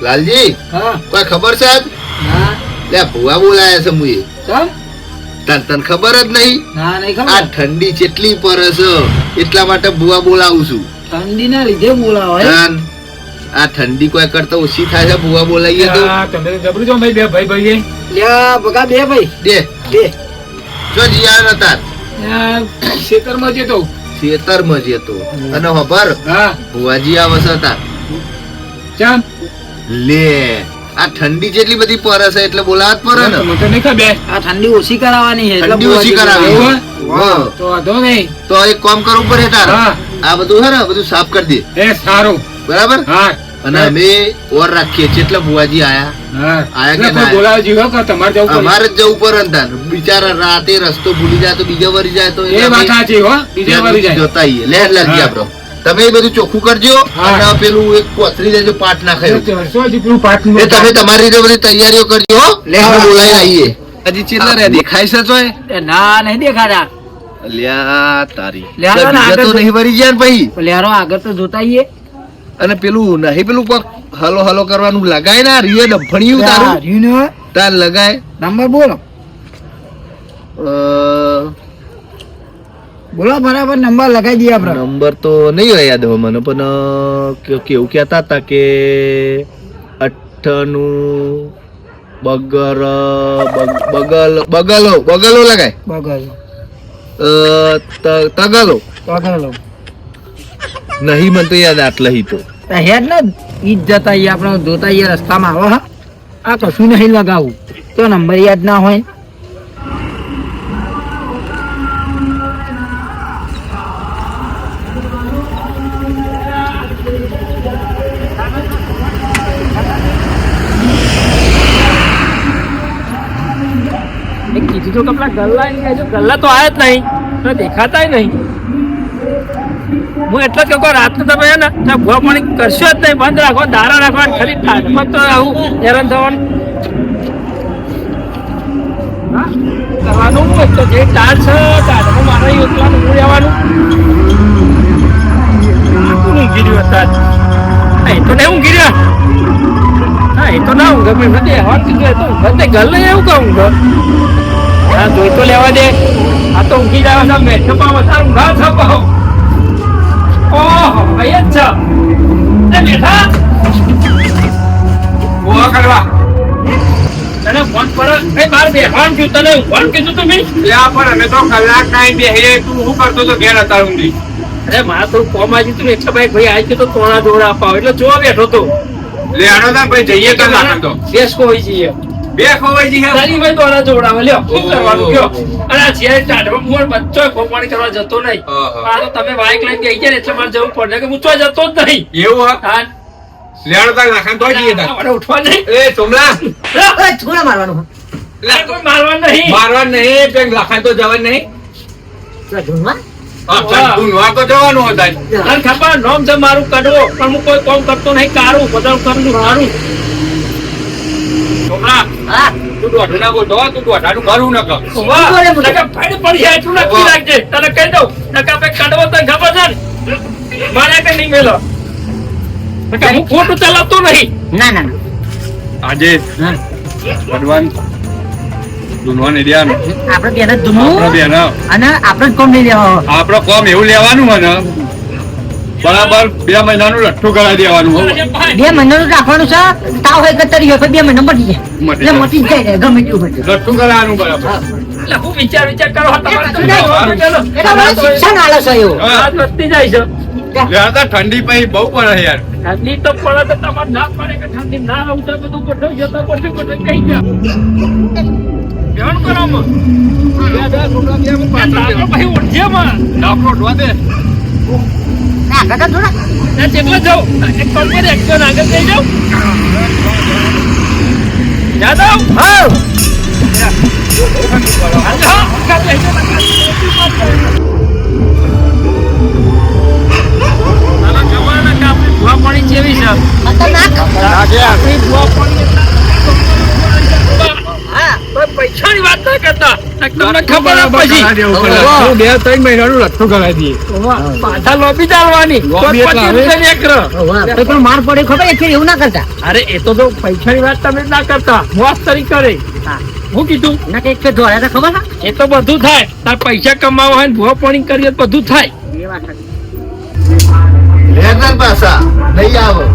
લાલજી હા કોઈ ખબર છે ના લે ભુવા બોલાયા છે મુએ ચમ તને ખબર જ નહીં ના નહીં આ ખબર ઠંડી કેટલી પડે છે એટલા માટે ભુવા બોલાવું છું ઠંડીના લીધે બોલાવો હે તાન આ ઠંડી કોઈ કરતા ઓછી થાય છે ભુવા બોલાઈએ તો તમે જબરું છો ભાઈ બે ભાઈ લ્યા બગા બે ભાઈ દે બે જો જીયા નતા ખેતરમાં જતો ખેતરમાં જતો અને ખબર હા ભુવાજી આ વસતા ચાલ લે આ ઠંડી જેટલી બધી પડે છે એટલે બોલાવત પડે ને મને તો નહીં ખબર આ ઠંડી ઓછી કરાવવાની છે એટલે ઠંડી ઓછી બોલાવી કરાવી એવું? હા. તો વાંધો નહીં તો એક કામ કરવું પડે તાર હા. આ બધું છે ને બધું સાફ કરી દે એ સારું બરાબર હા અને અમે ઓર રાખીએ છીએ એટલે ભુવાજી આયા હા આયા કે એટલે ના? કોઈ બોલાવે જીવો કે તમારે જવું પડે? અમારે જ જવું પડે ને તાર બિચારા રાતે રસ્તો ભૂલી જાય તો બીજા વરી જાય તો એ એટલે વાત અમે સાચી હો બીજા વારી જાય જતા આવીએ. લે લાલજી હા. આપણો તમે એ બધું ચોખ્ખું કરજો હા. અને પેલું એક કોથરી દેજો પાટ નાખાયો શું હજી પેલું પાટલું એ તમે તમારી રીતે બધી તૈયારીઓ કરજો હો લે, આપણે હા. બોલાવી આવીએ હજી ચેટલા રે દેખાય છે તોય એ ના નહીં દેખાતા લ્યા તારી લ્યા, ના, ના, બીજા તો આગળ નહીં વરી ગયા ને ભાઈ લ્યારો આગળ તો જોતા આઈએ અને પેલું નહીં પેલું કોક હલો હલો કરવાનું લગાય ને રીએ ડફણિયું તારું રીનો તાર લગાય નંબર બોલો અ, બોલો બરાબર નંબર લગાવી દઈએ આપણે નંબર તો નહીં હોય યાદ હવે મને પણ કેવું કહેતા હતા કે 98 બગલો લગાય બગલો તગલો બગલો નહીં મને તો યાદ આટલા હી તો હેડ ને ઈ જ જતા આઈએ આપણે જોતા આઈએ રસ્તામાં આવો હા આ કશું નહીં લગાવું તો નંબર યાદ ના હોય કીધું તો કપડા ગલ્લા ની કહેજો ગલ્લા તો આયા જ નહીં તો દેખાતાય નહીં હું એટલે જ કહું રાત તમે હે ને ત્યાં ભૂવા પાણી કરશો જ નહીં બંધ રાખો દારા રાખવા ખરી ઠાઠમાં તો આવું હેરાન થવાનું હા કરવાનું એક તો જે ટાટ છે ટાટમાં મારે એકલાનું હું રહેવાનું ઊંઘી રહ્યું હતા એ તો નહીં ઊંઘી રહ્યા હા એ તો ના ઊંઘે પણ બધે હવા કીધું તો બધે ગલ્લે એવું કહું ઊંઘ હા જોઈ તો લેવા દે આ તો ઊંઘી જાય છે મેઠપા વધારે ઊંઘા છે બહુ ઓહો અહીંયા જ છે એ બેઠા ઓવા કરવા તને ફોન પર એ બાર બેઠવાનું છું તને ફોન કીધું તું મેં લ્યા પણ અમે તો કલાક ટાઈમ બેહીએ તું શું કરતો તો ઘેર હતા ઊંઘી અરે મારા થોડું કોમ આવી તું એટલે ભાઈ આવી ગયો તો તોણા દોડા અપાવ એટલે જોવા બેઠો તો લે આનો તા ભાઈ જઈએ તો લાગતો તો બેસ કોઈ જઈએ બે ખવાઈ જી તારી ભાઈ દોડા જોડાવે લ્યો શું કરવાનું કયો અને આ જે ટાઢમાં મોર બચ્ચો ખોપાણી કરવા જતો નહીં આ તો તમે બાઈક લઈને ગઈ ગયા એટલે મારે જવું પડે કે હું તો જતો જ નહીં એવું હા હા લે આનો તા લાખાન તો જઈએ તા આપણે ઉઠવા નહીં એ સોમલા છોડા મારવાનું લે કોઈ મારવા નહીં મારવા નહીં પેન લાખાન તો જવા નહીં હા ચાલ તું નો તો જવાનું હતા અને ખબર નોમ છે મારું કડવો પણ હું કોઈ કામ કરતો નહીં કારું બધા કરું મારું સોમલા હા તું દોઢ ના બોલ તું દોઢાનું મારું ન કર વાહ નકા ફાડી પડી જાય એટલું નક્કી રાખજે તને કહી દઉં નકા પે કડવો તને ખબર છે ને મારે કે નહીં મેલો નકા હું ખોટું ચલાવતો નહીં ના ના ના આજે ભગવાન દુનવાને દેવાનું આપણે બેન જ ધૂમવું બેન અને આપણે જ કોમ નહીં લેવા આપણો કોમ એવું લેવાનું હોય ને બરાબર 2 મહિનાનું લઠ્ઠું કરાવી દેવાનું હો 2 મહિનાનું રાખવાનું છે તાવ હોય કે તરી હોય તો 2 મહિના મટી જાય મટી એટલે જાય. મટી જ જાય ને, ગમે તેવું હોય લઠ્ઠું કરાવવાનું બરાબર એટલે હું વિચાર કરો તમારે તો નહીં. જવાનું ચાલો. એટલે મને શિક્ષણ આલે છે એવું રાત વધતી જાય છે લે આ તો ઠંડી પછી બહુ પડે યાર ઠંડી તો પડે તો તમારે ના પડે કે ઠંડી ના આવતા બધું ગોઠવી જતા ગોઠવી કઈ જા ધ્યાન કરો માં પછી ઉઠજે માં ડાફરો ઢોવા દે ના કાકા થોડા જેટલો જાઉં એક કામ કરે એક જણ આગળ જઈ જાઉં જાદવ હા પાણી જેવી છે ખતરનાક આપણી ભૂવા પાણી હા કોઈ પૈસાની વાત ના કરતા તમને ખબર જ પછી હું 2-3 મહિનાનું લઠ્ઠું કરાવી દઈએ. પાછા લોબી ચાલવાની લોબી એટલે પછી હવે? રૂપિયા નીકળો. તો પણ માર પડે ખબર છે એવું ના કરતા અરે એ તો પૈસાની વાત તમે ના કરતા મોસ્તરી કરે હું કીધું ના કે એક ફેર ધોળ્યા તો ખબર હા એ તો બધું થાય તાર પૈસા કમાવા હોય ને ભૂવા પાણી કરીએ તો બધું થાય એ વાત હતી. લેતર પાછા નહીં આવે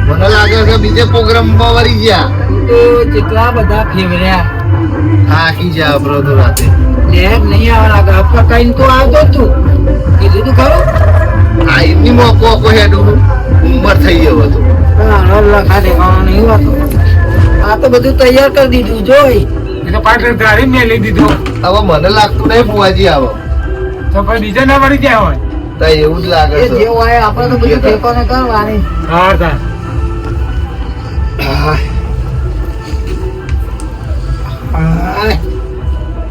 મને લાગે છે બીજે પ્રોગ્રામમાં વળી ગયા તો જેટલા બધા ફેવર્યા થાકી જાય આપણો તો રાતે લેટ નહીં આવે લાગે હપ્તા કઈ તો આવતો જ તું કીધું તું ખરું આ એમની મોકો હેડું ઉંમર થઈ ગયો હતો લખા દેવાનો નહીં હોતો આ તો બધું તૈયાર કરી દીધું જોઈ એ તો પાછળ ગાડી મેં લઈ દીધો. હવે મને લાગતું નહીં બુઆજી આવે તો પછી બીજા ના વળી ગયા હોય. તો એવું જ લાગે એ છે જેવું હોય આપણે તો બધું ઠેકોને કરવાની હા તા.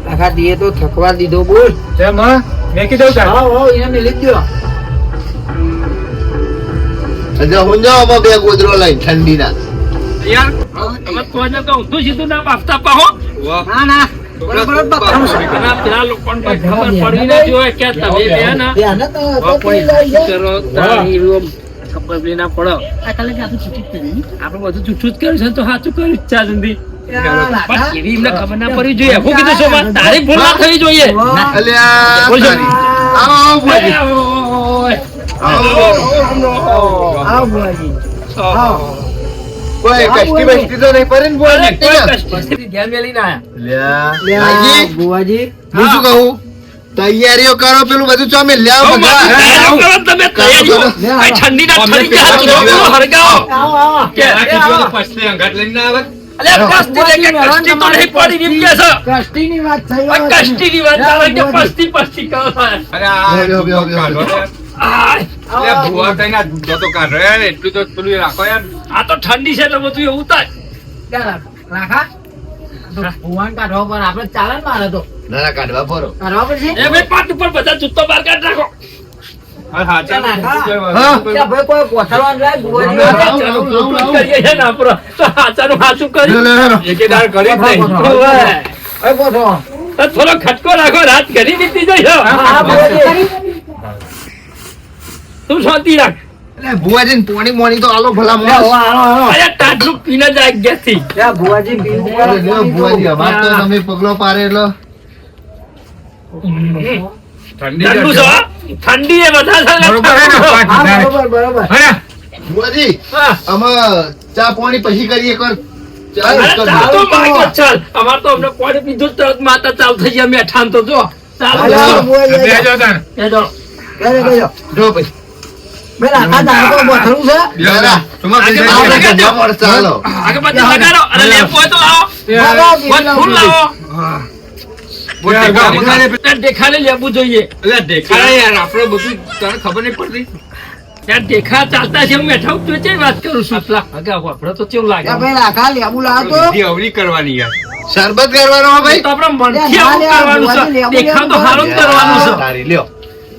લખા દીએ તો થકવા દીધો બોલ તેમ હા? મેં કીધું તાર. એને મેલી જ દો હજુ હું જાઉં આમાં બે ગોદરો લઈને ઠંડીના યાર તમે કોઈને તો ઊંધું સીધું ના આપતા પાહો ના ના બરોબર જ બતાવું છું. અને પેલા લોકોને તો ખબર પડી ના જોઈએ કે તમે બે ના ધ્યાન તો કોઈ લઈ જાય. કરો તારી એવું ખબર બી ના પડો આપણે બધું જૂઠું જ કર્યું છે તો સાચું કર્યું જ છે જલ્દી પણ એવી એમને ખબર ના પડવી જોઈએ હું કીધું શોભા તારી ભૂલ ના થવી જોઈએ અલ્યા બોલજો. તારી. આવો આવો બુઆજી આવો બુઆજી કોઈ કષ્ટી બષ્ટી તો નહીં પડે ને બુઆજી ધ્યાન મેલીને આયા લ્યા ભાઈજી, બુઆજી હું શું કહું તૈયારીઓ કરો પેલું બધું ચોમે લ્યાવો બધા તમે તૈયારીઓ આ ઠંડીના ઠરી ગયા લોકો હરગાવો આવો આવો કે પછી અંગાત લઈને ના આવે. અલ્યા કષ્ટી લે કે કષ્ટી તો નહીં પડી એમ કે છે કષ્ટીની વાત થઈ આ કષ્ટીની વાત આવે કે પસ્તી કરો અરે આ બેહો, બેહો, બેહો. કાઢો યાર. આય, અરે ભૂવા કઈ ના ધૂંધો તો કાઢો યાર. એટલું તો પેલું રાખો યાર. આ તો ઠંડી છે એટલે બધું એવું થાય રાખા ભુવાન કાઢવા પર આપણે ચાલે ને મારે તો ના ના કાઢવા પરો કાઢવા પડશે એ ભાઈ પાટ ઉપર બધા જૂતો બહાર કાઢ રાખો હા, હા, ચાલો. હા. ત્યાં ભાઈ કોઈ કોથળવાનું જાય બુઆજી હા, વાળા. ચાલો, ખોટું જ કરીએ છે ને આપણો. તો હાચાનું હાચું કર્યું. એકેદાર કરી જ નહીં. ઓવે. એ કોથળો. તો થોડો ખટકો રાખો રાત ઘણી બીતી જાય છે. હા, બુઆજી. તું શાંતિ રાખ એટલે બુઆજી પોણી મોણી તો આલો ભલા લે, મોણસ. હાલો, હાલો. અરે ટાટલું પીને જાય ગેસથી. ત્યાં બુઆજી પીવું પડે. અરે લ્યો બુઆજી અમાર તો તમે પગલો પારે એટલે ઠંડી ઠંડુ છે, છે. હો? ઠંડી એ વધારે છે ને બરોબર હે ને? ઠંડુ. હા, બરોબર, બરોબર. અરે, બુઆજી હા. આમાં ચા પાણી પછી કરીએ કર ચા અરે કર. ચાલ તો માગો ચાલ. અમાર તો અમને પાણી પીધું જ તરત માતા ચાલુ થઈ ગયા મેઠાન તો જો ચાલો હાલો, જો. બુઆજી. બેહજો તાર. એ જો. બેસો, બેસો. જો પછી બેન, આખા દાડો તો બોથડું છે. બેહો તાર. તમારે આજે પૈસા બાર આપો. લગાડજો. જમવા મળશે, ચાલો આગળ પાછળ લગાડો. અને લેમ્પ હોય તો લાવો. લાવો, વન ફૂલ લાવો. બોલ, દેખાડે. ત્યાં દેખાડે લેવું જોઈએ. એટલે દેખાડે યાર, આપણે બધું તને ખબર નહીં પડતી. ત્યાં દેખા ચાલતા છે હું બેઠા હું તો ચેવી વાત કરું છું પેલા અગાઉ આપણે તો કેવું લાગે ત્યાં ભાઈ રાખા લેબુ લાવો તો. વિધિ અવળી કરવાની યાર. શરબત કરવાનો હો ભાઈ તો આપણે મનથી આવું કરવાનું છે દેખાવ તો સારું જ કરવાનું છે તારી લ્યો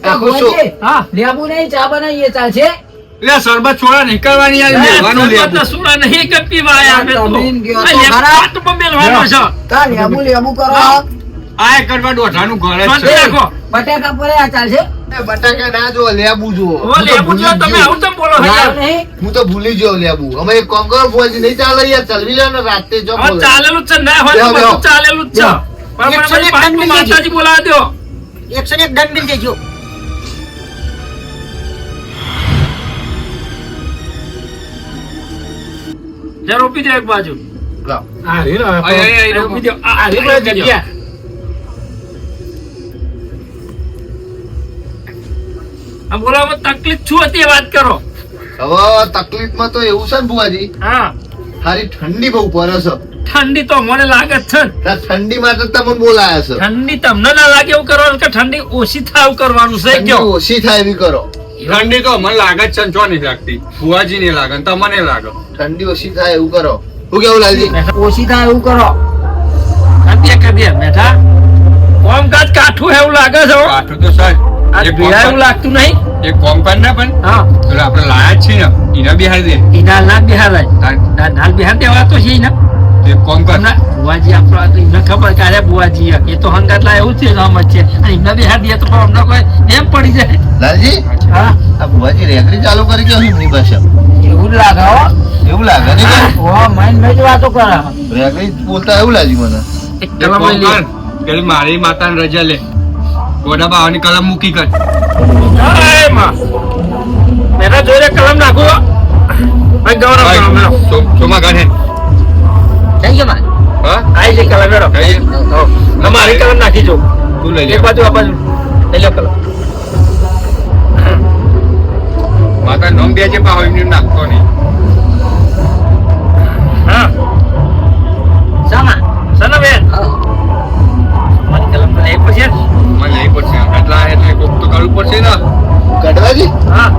ત્યાં આખું શું? બુઆજી, હા લેબુ નહીં ચા બનાવીએ ચાલશે. એટલે શરબત છોડા નહીં કરવાની યાર, લેવાનું શરબત લેવું. સુરા નહીં કે પીવા આયા અમે તો. તમે ગયો તો આ લેમ્પ ખરા. પાટમાં મેલવાનો છે. ત્યાં લેબુ કરો. આ એક કરવા દોઢાનું ઘર જ શાંતિ છે. રાખો. બટાકા પર આ ચાલશે. એ બટાકા ના જો લેબુ જુઓ ઓ હું તો લેબુ જો ભૂલી જ તમે ગયો. આવું કેમ બોલો છો લાવ યાર? નહીં. હું તો ભૂલી ગયો લેબુ અમે એક કામ કરો બુઆજી નહીં ચાલે યાર ચલવી લો ને રાતે જો હવે બોલે. ચાલેલું જ છે ના હોય તો બેહો, બેહો. બધું ચાલેલું જ છે બેહો. પણ મને 101 પાટમાં ટન માતાજી બોલાવી દો 101 ડન બિલ દેજો. જરા રોપી દો એક બાજુ લાવ. આ રે, આ રોપી દો આ રોપી દો જગ્યા. આ બોલાવવામાં તકલીફ શું હતી એ વાત કરો હવે તકલીફમાં તો એવું છે ને બુઆજી હા હારી ઠંડી બહુ પડે છે ઠંડી તો મને લાગે જ છે ને. આ ઠંડી માટે તમને બોલાયા છે ઠંડી તમને ના લાગે એવું કરવાનું કે ઠંડી ઓછી થાય એવું કરવાનું છે ઠંડી કયો ઓછી થાય એવી કરો ઠંડી તો મને લાગે જ છે ને, ચો નહીં લાગતી. ભુવાજી ને લાગે ને તમને લાગે. ઠંડી ઓછી થાય એવું કરો શું કેવું લાલજી ઓછી થાય એવું કરો. કરી દે મેઠા કામકાજ કાઠું એવું લાગે છે હો. કાઠું તો સાહેબ. આ એક ભીડા એવું કોમ લાગતું નહીં કર- એક કોમ કર ને પણ હા પેલા આપણે લાયા જ છીએ ને એને બિહાર દે. ઈ નાલ ના બિહાર તાર- નાલ બિહાર દેવા તો છે ઈ ના એક કામ કર હમણાં બુવાજી આપણો આ તો એમને ખબર કે અરે બુવાજી એ તો હંગાતલા એવું છે ગામ જ છે અને એમને બી હાથ દે તો પણ અમને કોઈ એમ પડી જાય. લાલજી હા આ બુવાજી રેકડી ચાલુ કરી કે એમની ભાષા એવું જ લાગે હો. એવું લાગે ને કે ઓહો, માઇન્ડ મેં જ વાતો કરે. રેકડી બોલતા એવું લાગ્યું મને. એક એક કલમ કામ લઈ લે. કર પેલી મારી માતાની રજા લે ગોડા બાવાની કલમ મૂકી કર અરે માં મેરા જોડે કલમ નાખો ભાઈ ગૌરવ કલમ મેળો સોમા કાઢે થઈ ગયો માર. હા આઈ જઈ કલમ મેળો કઈ મારી કલમ નાખી જો તું લઈ લે એક બાજુ આ બાજુ લઈ લો કલમ માતા નોમ બે છે પાહો એમને નાખતો નહીં હા સામા. સના બેન મારી કલમ તો લઈ પછી મને લઈ પડશે એટલા એટલે કોક તો કરવું પડશે ને ગઢવાજી હા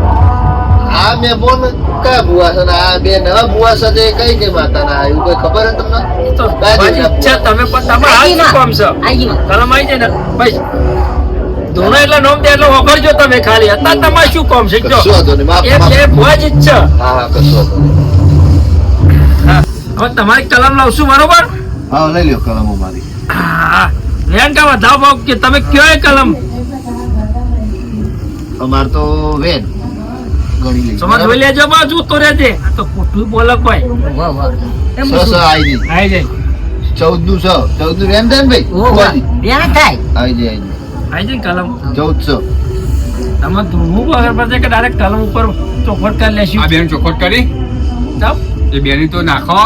આ મેં બોન કયા બુવા છે ને આ બે નવા બુવા સાથે કઈ કઈ માતાના આવ્યું કોઈ ખબર હે તમને તો બાજુ બાજી ના ઈચ્છા તમે પણ તમારા હાથ શું કામ છે આઈ ગઈ. કલમ આવી જાય ને ભાઈ ધોનો એટલે નોમ દે એટલે વખરજો તમે ખાલી અત્યારે તમારે શું કામ છે જો કશો વાંધો નહીં, માફ, એ માફ. બે બુવાજી જ છે હા હા કશો વાંધો નહીં. હા હવે તમારી કલમ લાવશું બરોબર હા લઈ લ્યો કલમો મારી હા વેણ કા વધાવ ભાવ કે તમે કયો એ કલમ અમાર તો વેન ગણી લઈ સમજ જોઈ લેજો બાજુ તો રહેજે આ તો ખોટું બોલે કોઈ વાહ, વાહ. એમ સ શું? આઈ જી આવી જાય 14 વેન થાય ને ઓહો, વાહ. ભાઈ ત્યાં થાય. આઈ જી આવી જાય ને કલમ 1400 તમે ધૂળવું વગર પડશે કે ડાયરેક્ટ કલમ ઉપર ચોખવટ કરી લેશું આ બેન ચોખવટ કરી ચાલ એ બેની તો નાખો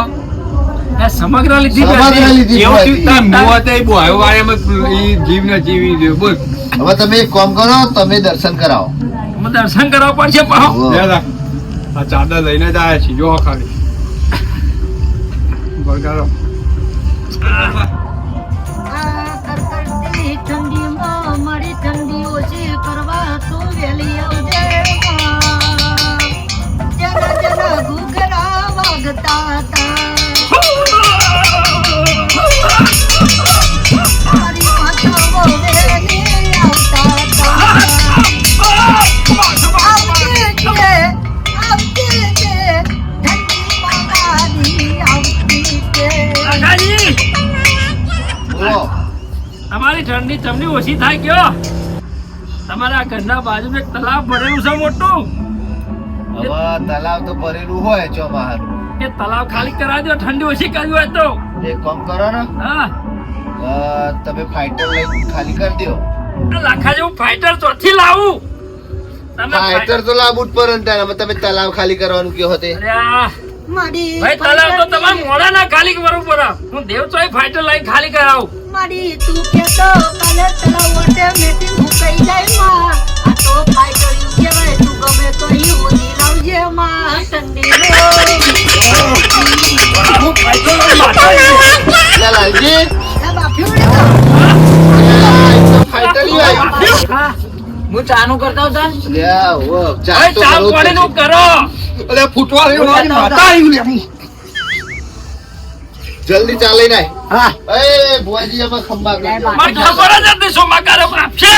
આ સમગ્ર લીધી સમગ્ર પછી. લીધી. એવું બુવાજી. થયું તાર- મુવા તો એ બોયો વાળામાં ઈ જીવ ને જીવી દે બોલ હવે તમે એક કામ કરો તમે દર્શન કરાવો અમે દર્શન કરવા પડશે પાહો ઓહો. લે લા. આ ચાદર લઈને જ આયા છીએ જો ખાલી બગાડો આ કડકડતી ઠંડીમાં મારી ઠંડી ઓછી કરવા તું વહેલી આવજે માં. જરા જરા ઘૂઘરા વાગતા હતા. મારી માતાઓ વહેલી આવતા હતા. આવજે છે, ઠંડીમાં મારી આવતી છે. કાકાજી બોલો. અમારી ઠંડી તમને ઓછી થાય ગયો તમારા ઘરના બાજુમાં એક તલાવ ભરેલું છે મોટું હવે તલાવ તો ભરેલું હોય ચોમાહાનું એ તલાવ ખાલી કરાવી દો ઠંડી ઓછી કરવી હોય તો એક કામ કરો ને હા તમે ફાઈટર લઈને ખાલી કરી દો આ લાખા જેવું ફાઈટર ચોથી લાવું તમે ફાઈટર તો લાવવું જ પડે ને તારે. હવે તમે તલાવ ખાલી કરવાનું કયો હોતે અરે આ મારી ભાઈ તલાવ તો તમારે મોડા ના ખાલી કરવું પડે હું દેવ ચોય ફાઈટર લઈને ખાલી કરાવું મારી તું કેતો કાલે તલા ઓટે મેટી મુકાઈ જાય માં. આ તો ફાઈટર કહેવાય, તું ગમે તો ઈ ઓની લાવજે માં. ઠંડી હું ફાઈટર લઈને માથા લે લાલજી ફાઈટર લ્યો આવ્યું. હા. હું ચાનું કરતા હતા ને. લે આવો, ચા ભાઈ તો ચા કરવું જ પાણી નું છે. કરો અરે ફૂટવા દે મારી માતા આવી લે જલ્દી ચાલે નાય હા. એ ભુવાજી એમાં ખંભા કરી દો. મારે ખબર જ નથી શું મકારો આપશે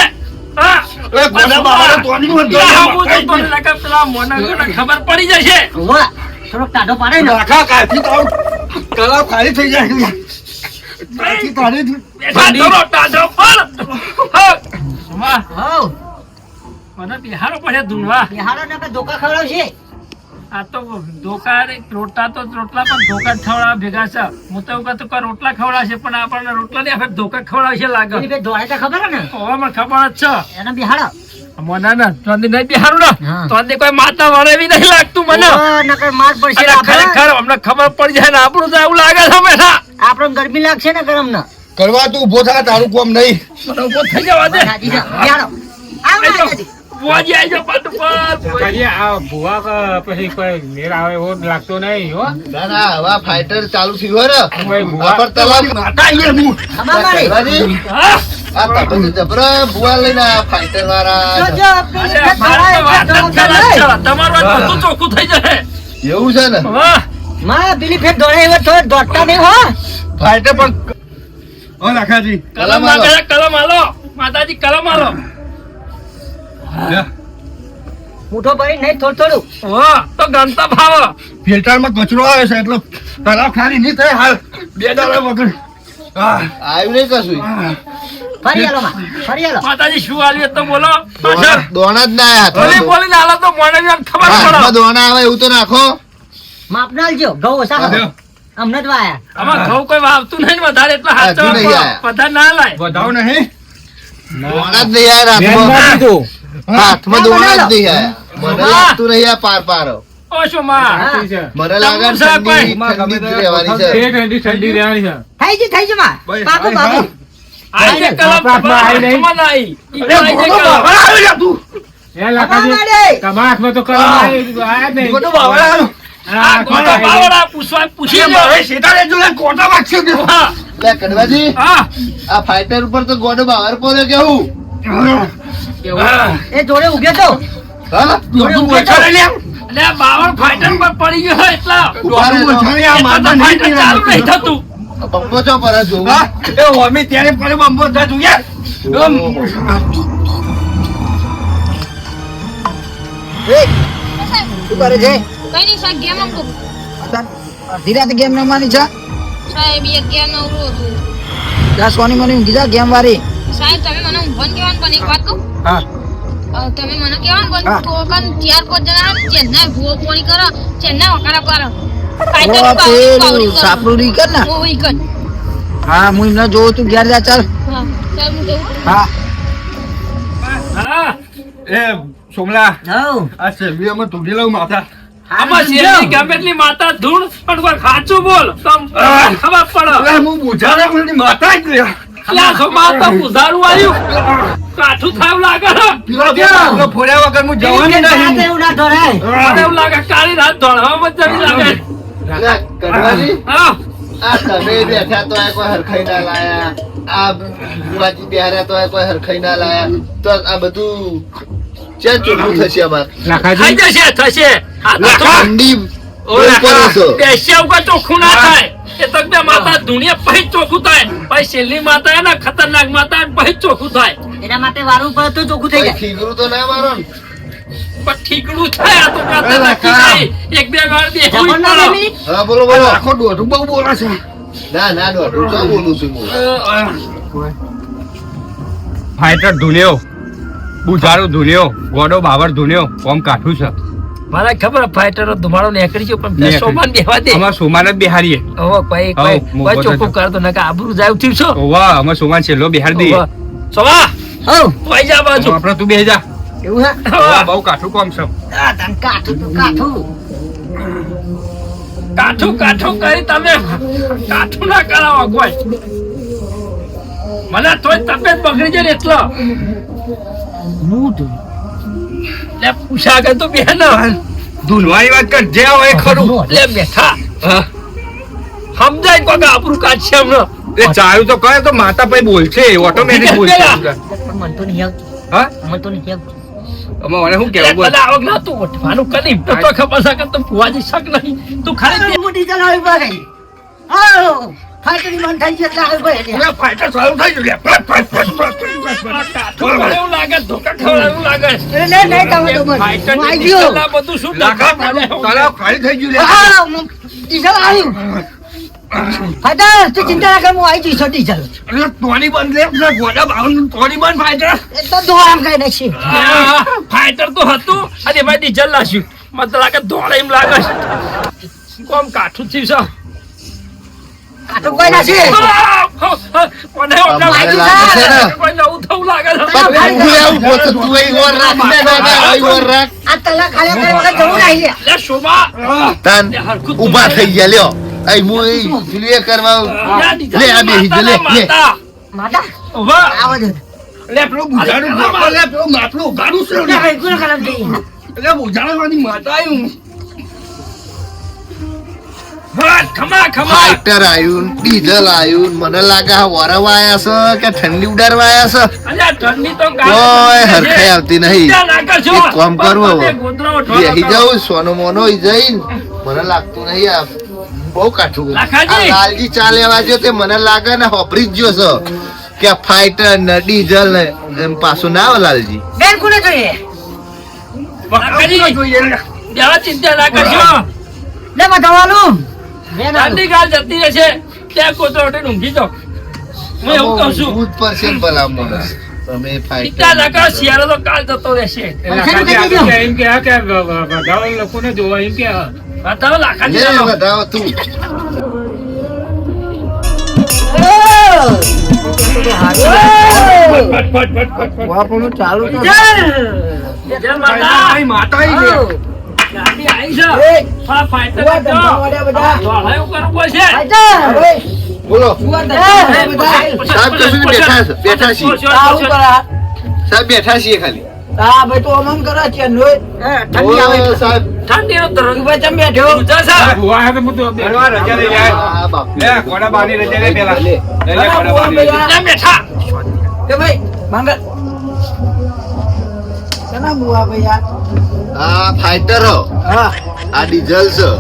હા અરે ગોડા બાવાને તોડી નું પેલા આવું તો તને લાગે પેલા મોના ખબર પડી જશે વાહ. થોડોક ટાઢો પાડે ને. નાખા કાથી તો કલા ખાલી થઈ જાય કાથી તારી બેઠા ધરો ટાઢો પર હા સુમા હઉ. મને બિહારો પડે ધૂનવા બિહારો ને આપણે ધોકા ખવડાવશે. આ તો ધોકા રે રોટલા તો રોટલા પણ ધોકા જ ખવડાવવા ભેગા છે હું તો એવું કહું કોઈ રોટલા ખવડાવશે પણ આપણને રોટલા ને આપણે ધોકા ખવડાવશે લાગે પેલી બે દોડે તો ખબર હે ને. હવે મને ખબર જ છે એને બિહાડો. મને ના તોંદી નહીં બિહારું ને હા. તોંદી કોઈ માતા વળે એવી નહીં લાગતું મને ઓહો, નકર માર પડશે અને આપણે. ખરેખર અમને ખબર પડી જાય ને આપણું તો એવું લાગે છે બેટા આપણને ગરમી લાગશે ને ગરમ ને. કરવા તું ઉભો થા તારું કોમ નહીં મને ઉભો થઈ જવા દે સાચી છે. બિહાડો. આવ ને અહીંયાથી. બુઆજી આવી જાઓ પાટ ઉપર આ ભુવા કે પછી કોઈ મેળ આવે એવો લાગતો નહીં હો ના ના હવે આ ફાઈટર ચાલુ થયું હોય ને ભાઈ ભુવા આપણ તલાવ માતા અહીંયા હું ખબર મારી. ગઢવાજી, હા આ તમે તો જબરા ભુવા લઈને આ ફાઈટર વાળા જોજો પેલી અરે, મારે તો વાત જ ખરાબ છે. ધરાય. તમારું વાત બધું ચોખ્ખું થઈ જશે એવું છે ને વાહ માં પેલી ફેર દોડે એવો થોડો દોડતા નહીં હો. ફાઈટર પણ ઓ લાખાજી કલમ માંગે કલમ હાલો માતાજી કલમ હાલો લે મૂઠો ભરી નહીં થોડું તો ગમતા ભાવ ફિલ્ટરમાં કચરો આવે છે એટલે તલાવ ખાલી નહીં થાય હાલ 2 દાડા વગર આવ્યું નહીં કશું ફરી આલો માં ફરી આલો માતાજી શું આલ્યું તો બોલો દોણા જ ના આવ્યા બોલી બોલીને આલો તો મને જ ખબર હાથમાં પડે દોણા આવે એવું તો નાખો માપ ના આલજો ઘઉં ઓછા હા. હતો અમને જ વાયા આમાં ઘઉં કોઈ વાવતું નહીં ને વધારે એટલે હાથ હજુ નહીં આયા. બધા ના લાય વધાવ નહીં દોણા જ નહીં આવ્યા હાથમાં દોણા જ નહીં આવ્યા મને લાગતું નહીં આ પાર પારો ઓ શું માં સાચી છે. મને લાગે છે ઠંડી જ રહેવાની છે ઠંડી ઠંડી રહેવાની છે. થઈ ગયું માં પાકો બાબુ આઈ જે કલમ આપણા આઈ નહીં. હાથમાં નહીં. ઈ તો આઈ જે કલમ. એ લાખાજી, તમારા હાથમાં તો કલમ આયા જ નહીં. આ ગોળો બાવળા પૂછી લો. હા, લે કડવાજી હા. આ ફાઈટર ઉપર તો ગોડો બાવર પડ્યો કેવું એ જોડે ઉગ્યો તો હા જોડે ઉગ્યો તો અને આ બાવળ ફાઈટર પર પડી ગયો હોય એટલે ઉભા રહેજો. એટલે તો ફાઈટર ચાલુ નહીં થતું. બંબો ચો પર જોવું શું કરે છે કઈ નહીં સાહેબ ગેમ રમતો અડધી રાતે ગેમ રમવાની છે સાહેબ એક ગેમ નવરું હતું ત્યાં સોની મને ઊંઘી જા ગેમ વાળી સાહેબ તમે મને ઊંઘવાનું કહેવાનું પણ એક વાત કહું હા તમે મને કહેવાનું પણ હા. તો કન 4-5 જણા ચેન્નાઈ ભૂવો પોણી કરો ચેન્નાઈ વકારા કરો ઓ પેલું સાપરું રી કર ને ઓ ઈકન હા હું એમને જોઉં તું ઘેર જા ચાલ હા સાહેબ હું કેવું હા હા. એ સોમલા હઉ આ સેલ્વીમાં તુડી લઉં માથા આમાં શેરની ગમે એટલી માતા ધૂળ પણ કોઈ ખાચું બોલ તો ખબર પડે. હું બુઝાડા મારી માથા જ લે એટલે આ શું માતા ઉધારું આવ્યું કાઠું થાવ લાગે ને. પેલો ફોડ્યા વગર હું જવાની નહીં એવું ના ધરાય મને એવું લાગે કાળી રાત ધોળામાં જવી લાગે. લે કડવાજી હા. આ તમે બેઠા તો આ કોઈ હરખાઈ ના લાયા આ બુવાજી બેહાર્યા તો આ કોઈ હરખાઈ ના લાયા તો આ બધું ચેન ચોખ્ખું થશે અમાર થઈ લાખાજી, જશે થશે. આ તો ઠંડી બહુ પડે છે. બેસ્યા ઉપર ચોખ્ખું ના થાય. એ તો બે માતા ધૂણીએ પછી જ ચોખ્ખું થાય. પછી છેલ્લી માતા હે ને ખતરનાક માતા હે ને પછી જ ચોખ્ખું થાય. એના માટે વારું પડે તો ચોખ્ખું થઈ ભાઈ જાય ખીગરું તો ના મારો ને પણ ઠીકડું થાય. આ તો માતા નક્કી નહીં. એક બે વાર બે ખબર ના જમી? હા બોલો બોલો આખો દોઢું બહુ બોલે છે ના ના દોઢું તો બોલું છું હું ફાઈટર ધુલ્યો બુઝારું ધુલ્યો ગોડો બાવર ધુલ્યો કોમ કાઠું છે મારા ખબર ફાઈટરો ધુમાડો નીકળી ગયો પણ નીકળી. સોમાન બેહવા દે. અમાર સોમાન જ બિહારીએ હવે ભાઈ હઉ, કોઈ હું કોઈ બધો ચોખ્ખું જ. કરતો નકા આબરૂ જાય થયું છો. વાહ અમાર સોમાન છેલ્લો બિહાર દઈએ હવે, સોમા હઉ તું આઈ જા બાજુ. આપણે તું બેહી જા એવું હે વાહ, બહુ કાઠું કોમ છે આ તન કાઠું તો કાઠું કાઠું કાઠું કરી તમે કાઠું ના કરાવો કોઈ. મને તોય તબિયત બગડી જાય ને એટલો લે પૂછા કે તો બેન ધૂલવાની વાત કર જે હોય એ ખરું લે બેઠા હા. સમજાય કોઈ કે આપણું કાઢશે હમણાં. એ ચાયું તો કહે તો માતા ભાઈ બોલશે ઓટોમેટિક બોલશે પણ મને તો નહીં આવતું હા મને તો નહીં આવતું અમે મને શું લે કેવું બોલ તને આવક ના તું ઉઠવાનું કરી તો તો ખબર છે કે તું ફુવાજી શક નહીં તું ખાલી મોટી ચાલ આવી પડે હાલો ફાઈટરી મન થઈ છે એટલે આવી પડે ફાઈટર ચાલુ થઈ ગયું કાઠું પડે એવું લાગે ધોકા ખવડાવે એવું લાગે એટલે નહીં તમે તો મને ફાઈટર હું આવી ગયો ની બધું શું લાખા ડખા તળાવ ખાલી થઈ ગયું લે હા ડીઝલ આવ્યું ફાઈટર તું ચિંતા ના કર હું આવી જઈશ ડીઝલ અરે તોડી બંધ લે પેલા ગોડા બાવન તોડી બંધ ફાઈટર એ તો દોરામ કઈ નાખી ફાઈટર તો હતું અને એમાં ડીઝલ લાગ્યું મને તો લાગે દોડે એમ લાગે છે. કોમ કાઠું થયું છે. કાઠું કોઈ નાખી મને હમણાં તમારે લાગ્યું લાગે છે ને? કોઈ નવું થવું લાગે છે. પણ તું એવું પોતે તું અહીં ઓર રાખ ને ના ના અહીં ઓર રાખ આ તલા ખાલી કરી વગર જવું નહીં લે શોભા તાન ઊભા થઈ ગયા લ્યો અહીં હું અહીં પેલું એ કરવા લે આ બેહી જા, લે લે માતા ઉભા. આવો દે લે પેલું બુઝારું ગોપો લે પેલું માટલું ઉઘાડું છે ના કઈ ગુનો કલમ જઈ એટલે બુઝારાની માતા આવ્યું હા, ખમા ખમા ફાઈટર આવ્યું ડીઝલ આવ્યું મને લાગે આ વરવા આયા છે કે ઠંડી ઉડાડવા આયા છે અલ્યા ઠંડી તો કોઈ હરખાઈ આવતી નહીં ત્યાં નાખો છો. એક કામ કરવું હવે. ગોદરો ઢોળો બેહી કરો. જાઉં સોનો મોનો જઈને મને લાગતું નહીં આ બહુ કાઠું લાખાજી. આ લાલજી ચા લેવા ગયો તે મને લાગે ને હોપરી જ ગયો છે કે આ ફાઈટર ને ડીઝલ ને એમ પાછું ના આવે લાલજી બેન કોને જોઈએ જરા ચિંતા ના કરશો લે બતાવવાનું ઠંડી ગાલ જતી રહેશે ત્યાં કોતો ઊંઘી જાઓ હું એવું કહું છું ભૂત પર છે ને ભલા માણસ. તમે ચિંતા ના કરો શિયાળો તો કાલ જતો રહેશે એમ કે આ કે બધા લોકોને જોવા એમ કે બતાવો લાખાજી લે ચાલો. વધાવો તું. વાપરનું ચાલુ તો જય માતા. ગાડી આવી છે. હા, ફાઈટર ઉવા કરજો. ધંધા વાળા બધા. દોડાયું કરવું પડશે. બોલો ઉવા ધંધા બધા. સાહેબ કશું નહીં, બેઠા છીએ. આવું કરા સાહેબ બેઠા છીએ ખાલી. હા ભાઈ તો અમન કરા છે નોય ઠંડી આવે ઓ, સાહેબ ઠંડીનો તરત તું ભાઈ ચમ બેઠો ઊંચા છે. ભુવા હાથે હું તો બનવા રજા લઈ જાય હા, બાપ. લે કોડા બાની રજા લે પેલા લે અલા, કોડા ભુવા બાની ભૈયા. કેમ બેઠા? કે ભાઈ મંગળ કના બુઆ ભૈયા આ ફાઈટર હો. હા આ ડીઝલ છે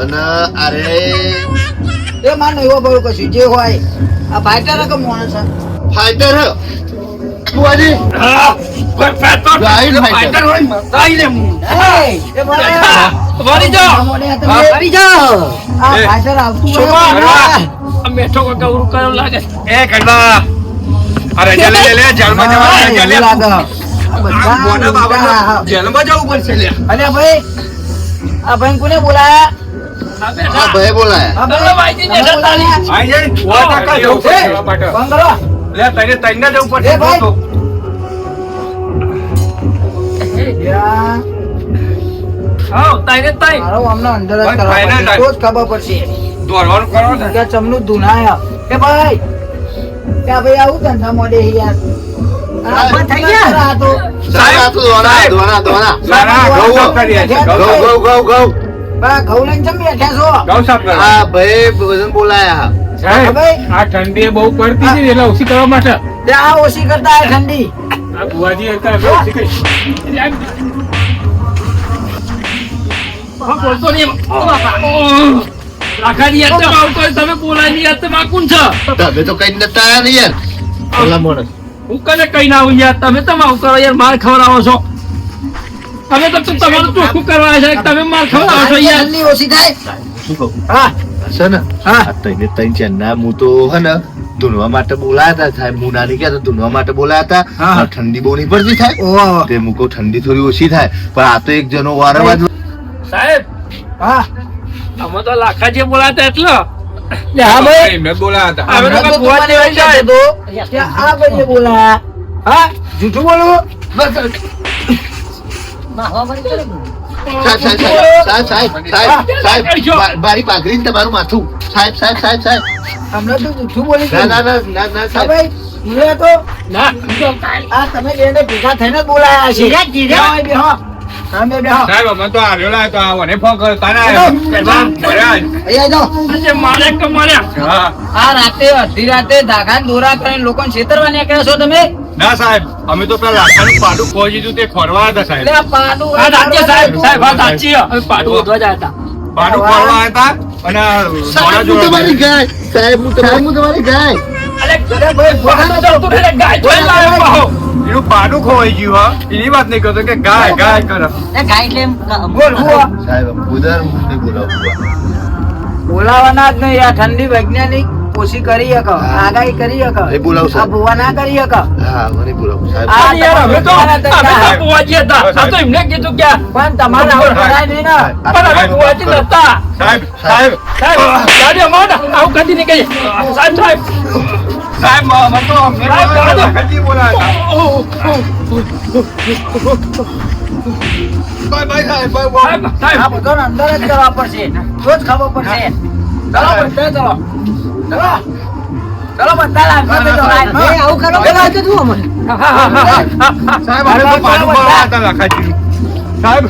અને અરે એ માન એવો બહુ કશું જે હોય આ ફાઈટર કે માણસ છે ફાઈટર હો. બુઆજી હા, કોઈ ફેંટો ગાઈડ ફાઈટર ફાઈટર. હોય ગાઈ લે હું. એ મારે વળી જાઓ. મોડે તમે કરી જાઓ આ ફાઈટર આવતું શોભા, હોય આ મેઠો કોઈ કવરું કર્યું લાગે. એ કડવા આ રજા લઈ લે જેલમાં જવા રજા લે મોના બાબા જેલમાં જવું પડશે લે અરે ભાઈ આ ભાઈ કોને બોલાયા આ આ બેઠા. ભાઈ બોલાયા. આ ચલો, ભાઈજી, બેઠા તાળી. આઈ જાય વા ટકા જવું એ, પડશે બંગલો લે તને તઈને જવું એ પડશે ભાઈ. તો યા, હા, તાઈને તાઈ. મારો અમને અંદર જ ભાઈ, કરવા ફાઇનલ પડશે. તો જ ખબર પડશે દોડવાનું કરો ને કે ચમનું ધુનાયા કે ભાઈ કે ભાઈ આવું ધંધા મોડે યાર આ બંધ થઈ ગયા આ તો સાહેબ આ તો દોણા દોણા. સારા ઘઉં સાફ કરી છે ઘઉં ઘઉં ઘઉં ઘઉં ઘઉં. બા ઘઉં લઈને ચમ બેઠા છો ઘઉં સાફ કરી આ ભાઈ વજન બોલાયા. સાહેબ ભાઈ આ ઠંડી બહુ પડતી હતી એટલે ઓછી કરવા માટે તે આ ઓછી કરતા આ ઠંડી આ ભુવાજી હતા એટલે ઓછી કરી. હા, બોલતો નહીં. લાખાજી, યાર તમે આવું કરો, તમે બોલાય નહીં, યાર તમે આ કોણ છો? તમે તો કઈ નતા આયા ને યાર. ભલા માણસ. હું કને કઈ ના આવું યાર, તમે આવું કરો યાર, માર ખવડાવો છો. તમે તો તમારું ચોખ્ખું કરવા છે, તમે માર ખવડાવો છો યાર. ઠંડી ઓછી થાય શું કહું? હા છે ને હા. આ તઈને તઈને ચેનના હું તો હે ને ધૂનવા માટે બોલાયા હતા સાહેબ. હું નાની કહેતો ધૂનવા માટે બોલાયા હતા. હા. આ ઠંડી બહુ નહીં પડતી થાય ઓહો તે મૂકો ઠંડી થોડી ઓછી થાય પણ આ તો એક જણો વારંવાર સાહેબ, હા અમે તો લાખાજી બોલાતા એટલો. લે હા ભાઈ મેં બોલાયા હતા હવે તો હમણાં તો ભુવા તમારે જેવા એમ જાય. કહેતો કે આ ભાઈને બોલાયા હા જૂઠું બોલું મારી પાઘડી ને તમારું માથું સાહેબ સાહેબ સાહેબ સાહેબ હમણાં તો જૂઠું બોલી ના ગયું. ના ના ના ના હા સાહેબ ભાઈ જીરે તો ના, આ તમે બેને ભેગા થઈને જ બોલાયા છે બેહો, બેહો. તમે બેહો સાહેબ અમે તો આવેલા તો મને ફોન કર્યો તાને અહીંયા જાઓ. આજે મારે કે માર્યા. હા આ રાતે અડધી રાતે ધાગા દોરા કરીને લોકોને છેતરવા નીકળ્યા છો તમે ના સાહેબ અમે તો પેલા લાખાનું પાડું ખોઈ દીધું તે ખોરવા હતા સાહેબ એટલે આ પાડું આ સાચી સાહેબ, સાહેબ, આ સાચી છે. અમે પાડું ગોતવા જાય હતા. પાડું ખોરવા હતા અને મોડા સાહેબ હું તમારી જોડે ગાય સાહેબ હું તમારી ગાય અરે, ભાઈ, ભોળાનો જતો રહે, ગાય જોઈને લાવ્યો પાહો. એનું પાડું ખોવાઈ ગયું હા એની વાત નહીં કરતો કે ગાય ગાય કરે બોલ હુઆ. સાહેબ ઉધર હું નહીં બોલાવું બોલાવાના જ નહીં આ ઠંડી વૈજ્ઞાનિક ઓછી કરી શકો આગાહી કરી શકો એ બોલાવું આ સાહેબ ભુવા ના કરી શકો હા મને બોલાવું સાહેબ આ યાર, અમે તો તમારા ભુવાજી હતા. આ તો એમને કીધું કે પણ તમારે આવું કરાય નહીં ને પણ અમે ભુવાજી નતા. સાહેબ સાહેબ સાહેબ, ગાડી અમારો ને, આવું કદી નહીં કહીએ. સાહેબ, સાહેબ. સાહેબ અમે તો અમને લાખાજી બોલાયા હતા બાય બાય સાહેબ બાય સાહેબ, આ સાહેબ. બધાને અંદર જ કરવા પડશે તો જ ખબર પડશે ચલો બધા ચલો ચલો ચલો બધા લાઈનમાં બેસો, લાઈનમાં. આવું કરો પેલા આજે જુઓ મને હા, હા, હા, હા, હા. સાહેબ અમે તો પાડું ખોરવા હતા લાખાજી સાહેબ